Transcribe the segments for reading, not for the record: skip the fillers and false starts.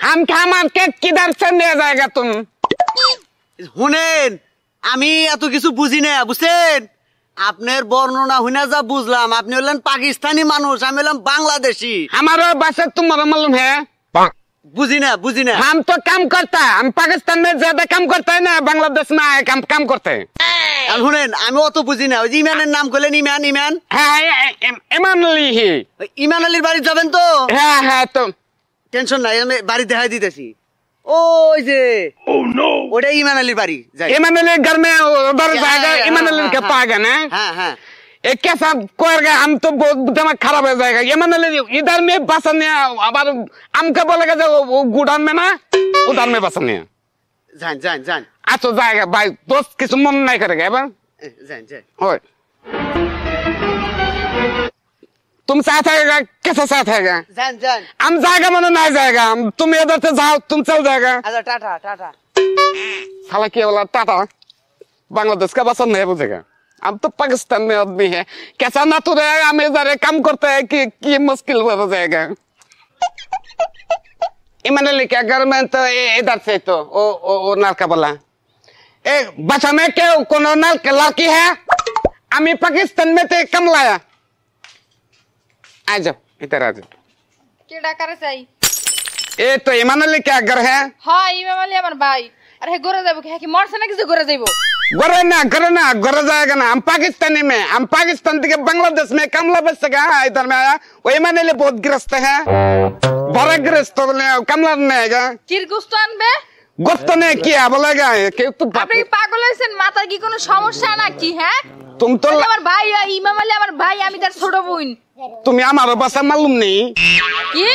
हम खामान के किधर से ले जाएगा तुम? শুনেন আমি এত কিছু বুঝি না বুঝছেন আপনার বর্ণনা শুনে যা বুঝলাম আপনি হলেন পাকিস্তানি মানুষ আমি হলাম বাংলাদেশি हमारा भाषा तुम्हारा मालूम है? বুঝি না हम तो काम करता है, हम पाकिस्तान में ज्यादा काम करते हैं ना, बांग्लादेश में आए काम करते हैं। শুনেন আমি অত বুঝি না ওই যে ইমানের নাম করলেন ইমান इमान अली ही। ইমান আলীর বাড়ি যাবেন তো है तो টেনশন নাই আমি বাড়ি দেখাই দিতেছি ওই যে ওটা ইমান আলীর বাড়ি যাই इमान अली घर में उधर जाएगा, इमान अली के पास है ना। হ্যাঁ एक कैसा कोएगा, हम तो बहुत दिमाग खराब हो जाएगा। इमान अली इधर में बसन है, अब हमको बोलेगा जो वो गुडान में ना उधर में बसन है। যান अच्छा जाएगा भाई, दोस्त किसी मन नहीं करेगा बा। যান ओए तुम साथ आएगा, कैसा साथ आएगा? যান हम जाएगा मनो नहीं जाएगा, हम तुम इधर से जाओ, तुम चल जाएगा। আচ্ছা টাটা साला क्या बोला टाटा? बांग्लादेश का बसन नहीं बुझेगा, हम तो पाकिस्तान में आदमी है, कैसा ना तो रहेगा, हम इधर काम करते हैं कि मुश्किल हो जाएगा। इमान अली क्या घर में तो इधर से तो ओ नालका बोला ए बचा में क्या कोनो नालका लड़की है, हमें पाकिस्तान में तो कम लाया। आ जाओ इधर आ जाओ। केडा करे चाই ए तो इमान अली क्या घर है? হ্যাঁ ইমাম আলী আমার ভাই। আরে হে ঘরে যাব কি মরছে না কিছু ঘরে যাইবো? घर जाएगा ना, हम पाकिस्तानी में, हम पाकिस्तान থেকে बांग्लादेश में कमला बच सका इधर में आया। वो इमान अली बहुत ग्रस्त है, बड़ा ग्रस्त कमला में आएगा। কিরগুস্ত আনবে? गोश्त ने किया बोलेगा कि तू আপনি কি পাগল হইছেন? মাথার কি কোনো সমস্যা নাকি? হ্যাঁ तुम तो আমার ভাই ইমাম আলী আমার ভাই, আমি তার ছোট বোন। तुम्हें हमारा भाषा मालूम नहीं? কি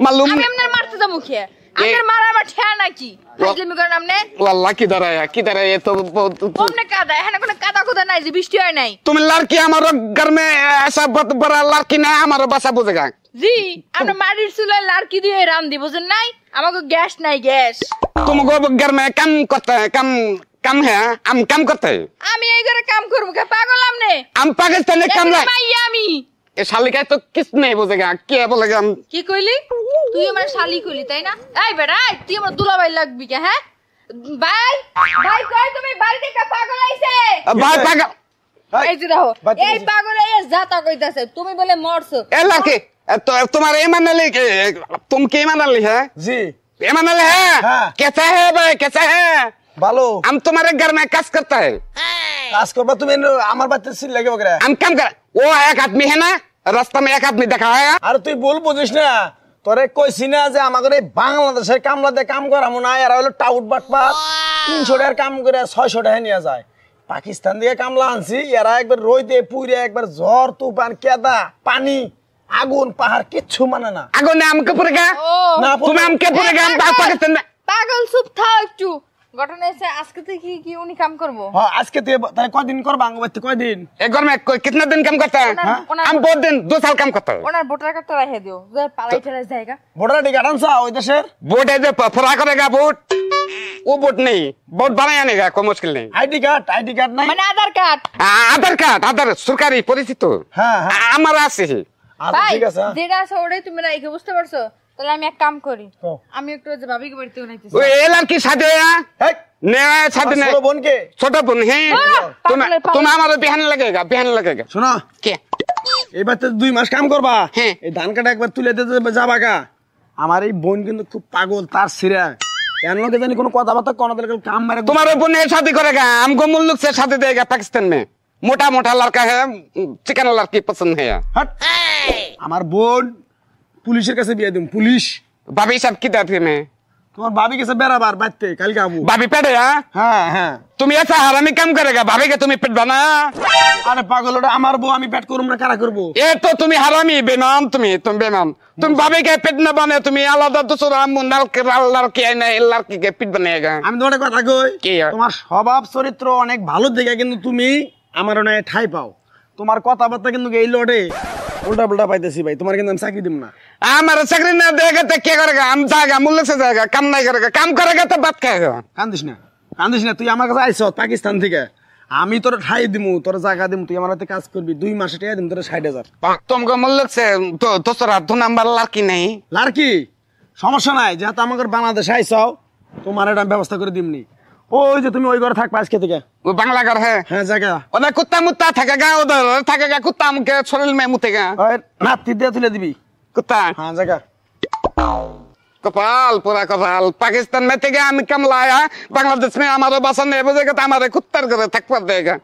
मालूम আমি আপনার মারতে যাব মুখে? আপনার মারা আমার ঠেয়া নাকি? ফাজলামি করেন আপনি? वाला किधर है ये तो बहुत কোমনে কাদা? এখানে কোনো কাদা কুদা নাই যে বৃষ্টি হয় নাই। तुम लड़की हमारे घर में ऐसा बहुत बड़ा लड़की ना हमारा भाषा बुझेगा। জি আমরা মাটির চুলায় লাড়কি দিয়ে রান্ধি, বুঝেন নাই? আমাকে গ্যাস নাই গ্যাস। तुमको घर में काम करते हैं, कम है, हम काम करते हैं। আমি এই ঘরে কাম করব কে পাগল আমনে? हम पाकिस्तानी काम এখানে लाए মাইয়া আমি। ये शाली का तो किस नहीं बुझेगा, क्या बोलेगा हम? কি কইলি? তুই আমার শালি কইলি তাই না? এই বেটা তুই আমার দুলাভাই লাগবি কে? হ্যাঁ ভাই কই তুমি বাড়িতে একটা পাগল আইছে? भाई पागल এই যে দেখো এই পাগল এই জাতা কইতাছে তুমি বলে মরছো। ए लड़की तो तुम्हारे ईमान अली तुम के ईमान अली है? জি ईमान अली है? हाँ। कैसा है भाई, कैसा है? ভালো हम तुम्हारे घर में कस करता है, কাজ করবা তুমি আমার বাচ্চা সিল লাগে বকরা हम काम कर। वो एक आदमी है ना रास्ता में, एक आदमी देखा है আর তুই বল বুঝিস না তোরে কইছি না যে আমাদের এই বাংলাদেশের কামলাতে কাম করামু না এরা হলো টাউট বাটপা 300 টাকার কাম করে 600 টাকা নিয়ে যায় পাকিস্তান থেকে কামলা আনছি এরা একবার রইতে পুরে একবার ঝড় তুফান কেদা পানি আগুন পাহাড় কিচ্ছু মানে না आगो ने हमको पड़ेगा না तुम्हें हमके पड़ेगा, हम पाकिस्तान में পাগল চুপ থাক একটু। ঘটনা হচ্ছে আজকে থেকে কি উনি কাম করবো? হ্যাঁ আজকে তুই তাহলে কয়দিন করবা আঙ্গবাইতে কয়দিন एक घर में कितना दिन काम करता है? हम बहुत दिन 2 সাল काम करता है। ওনার ভোটার কার্ডটা রেখে দিও যে পালাই ফেলে জায়গা। ভোটার টিকা আনছা ওই দেশের वोट है जो फरा करेगा वोट, वो वोट नहीं, वोट बनाया नहीं कोई मुश्किल नहीं। আইডি কার্ড নাই মানে আধার কার্ড। आधार कार्ड आधार सरकारी परिचित হ্যাঁ हमारा আছে। আচ্ছা ভাই ঠিক আছে যেটা আছে ওটাই তুমি রাইখে বুঝতে পারছো? তাহলে আমি এক কাম করি, ও। আমি একটু যে ভাবিকে বাড়িতে উনাইতেছি। वो ये लड़की शादी है হেই ने शादी ने ছোট বোনকে छोटा बन है, पागल है, तुम हमारे बहन लगेगा শোনো क्या? এবার তো 2 মাস কাম করবা হ্যাঁ। এই ধান কাটা একবার তুলে দিতে যাবা কা আমার এই বোন কিন্তু খুব পাগল তার সিরা এর লগে জানি কোনো কথাবার্তা কোন দরকার কাম মারে तुम्हारे बहन शादी करेगा, हमको मुल्क से शादी देगा पाकिस्तान में। मोटा लड़का है, चिकन लड़की पसंद है। হট আমার বোন পুলিশের কাছে বিয়ে দিম পুলিশ भाभी सब किधर थे में? তোমার ভাবি কাছে বেরাবার বাইতে কালকে আবু भाभी पेट है? হ্যাঁ तुम ऐसा हरामी काम करेगा, भाभी के तुम्हें पेट बना? আরে পাগল ওটা আমার বউ আমি পেট করব না কারা করব ये तो तुम्हें हरामी बेनाम, तुम बेनाम, तुम भाभी के पेट न बने, तुम्हें आलादा दूसरा लड़की लड़की के पेट बनेगा। আমি তোমার কথা কই কি আর? তোমার স্বভাব চরিত্র অনেক ভালো দেখে কিন্তু তুমি আমার অনেক ঠাই পাও তোমার কথাবার্তা কিন্তু এই লড়ে উল্টা পাইতেছি ভাই তোমার কিন্তু আমি চাকরি দিব না हमारा चाकरी न देगा तो क्या करेगा? हम जाएगा मुल्क से जाएगा, काम नहीं करेगा, काम करेगा तो बात कहेगा। কান্দিস না তুই আমার কাছে আইছ পাকিস্তান থেকে আমি তোর ঠাই দিমু তোর জায়গা দিমু তুই আমার হাতে কাজ করবি 2 মাসে টাকা দিম তোর 60,000 तुमको मुल्क से तो दूसरा 2 नंबर लड़की नहीं? লাড়কি সমস্যা নাই, যেহেতু আমাদের বাংলাদেশে আইসাও তোমার এটা আমি ব্যবস্থা করে দিমনি। ওই যে তুমি ওই ঘরে থাকবা আজকে থেকে। वो बांग्ला घर है হ্যাঁ জায়গা उधर कुत्ता मुत्ता थकेगा उधर थकेगा कुत्ता के शरीर में मुतेगा ওই নাতি দিয়ে তুলে দিবি। कुत्ता হ্যাঁ জায়গা कपाल पूरा कपाल पाकिस्तान में थे हम कम लाया बांग्लादेश में हमारे बसन नहीं बजेगा तो हमारे कुत्तर घर थक पर देगा